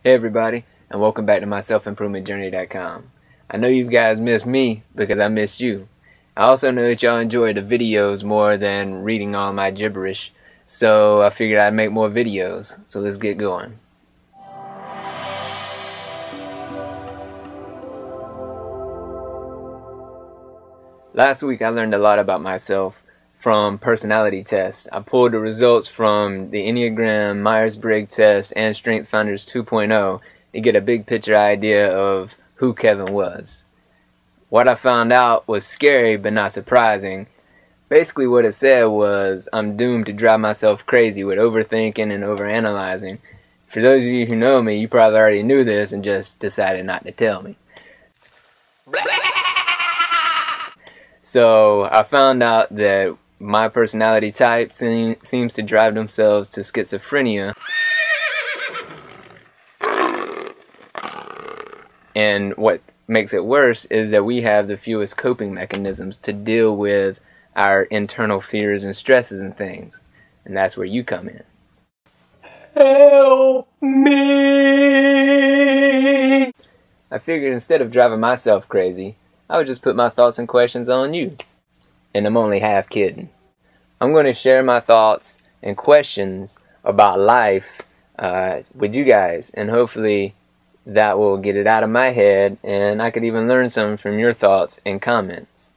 Hey everybody, and welcome back to myselfimprovementjourney.com. I know you guys miss me because I missed you. I also know that y'all enjoy the videos more than reading all my gibberish, so I figured I'd make more videos. So let's get going. Last week I learned a lot about myself from personality tests. I pulled the results from the Enneagram, Myers-Briggs test, and Strength Finders 2.0 to get a big picture idea of who Kevin was. What I found out was scary but not surprising. Basically what it said was I'm doomed to drive myself crazy with overthinking and overanalyzing. For those of you who know me, you probably already knew this and just decided not to tell me. So I found out that my personality type seems to drive themselves to schizophrenia. And what makes it worse is that we have the fewest coping mechanisms to deal with our internal fears and stresses and things. And that's where you come in. Help me! I figured instead of driving myself crazy, I would just put my thoughts and questions on you. And I'm only half kidding. I'm going to share my thoughts and questions about life with you guys, and hopefully that will get it out of my head, and I could even learn something from your thoughts and comments.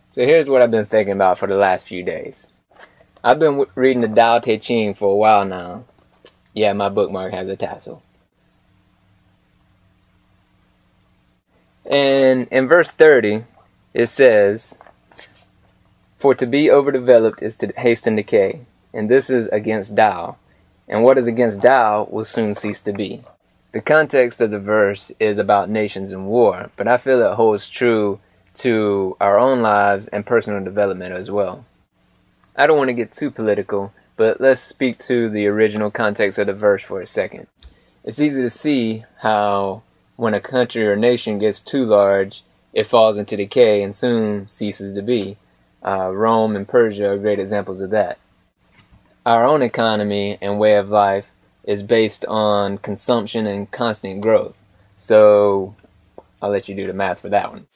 So here's what I've been thinking about for the last few days. I've been reading the Tao Te Ching for a while now. Yeah, my bookmark has a tassel. And in verse 30, it says, "For to be overdeveloped is to hasten decay, and this is against Tao, and what is against Tao will soon cease to be." The context of the verse is about nations and war, but I feel it holds true to our own lives and personal development as well. I don't want to get too political, but let's speak to the original context of the verse for a second. It's easy to see how when a country or nation gets too large, it falls into decay and soon ceases to be. Rome and Persia are great examples of that. Our own economy and way of life is based on consumption and constant growth. So I'll let you do the math for that one.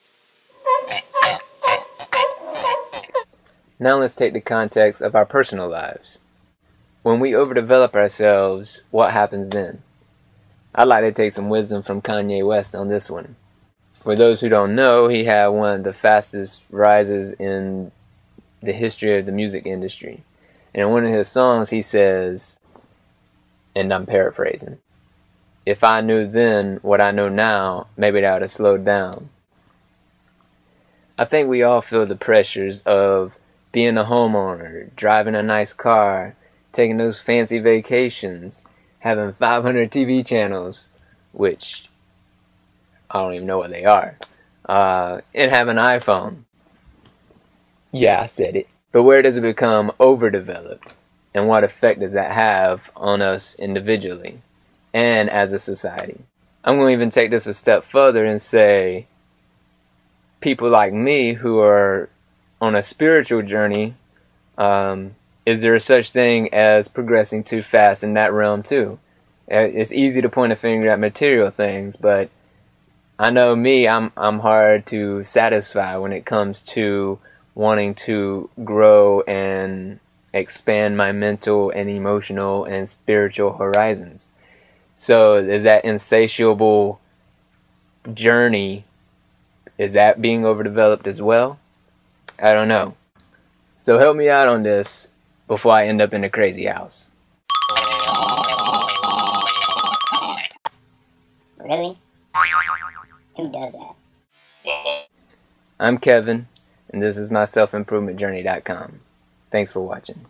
Now let's take the context of our personal lives. When we overdevelop ourselves, what happens then? I'd like to take some wisdom from Kanye West on this one. For those who don't know, he had one of the fastest rises in the history of the music industry. And in one of his songs he says, and I'm paraphrasing, "If I knew then what I know now, maybe that would have slowed down." I think we all feel the pressures of being a homeowner, driving a nice car, taking those fancy vacations, having 500 TV channels, which I don't even know what they are, and having an iPhone. Yeah, I said it. But where does it become overdeveloped? And what effect does that have on us individually and as a society? I'm going to even take this a step further and say people like me who are on a spiritual journey, is there such thing as progressing too fast in that realm too? It's easy to point a finger at material things, but I know me, I'm hard to satisfy when it comes to wanting to grow and expand my mental and emotional and spiritual horizons. So is that insatiable journey, is that being overdeveloped as well? I don't know. So help me out on this before I end up in a crazy house. Really? Who does that? I'm Kevin, and this is myselfimprovementjourney.com. Thanks for watching.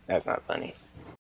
That's not funny.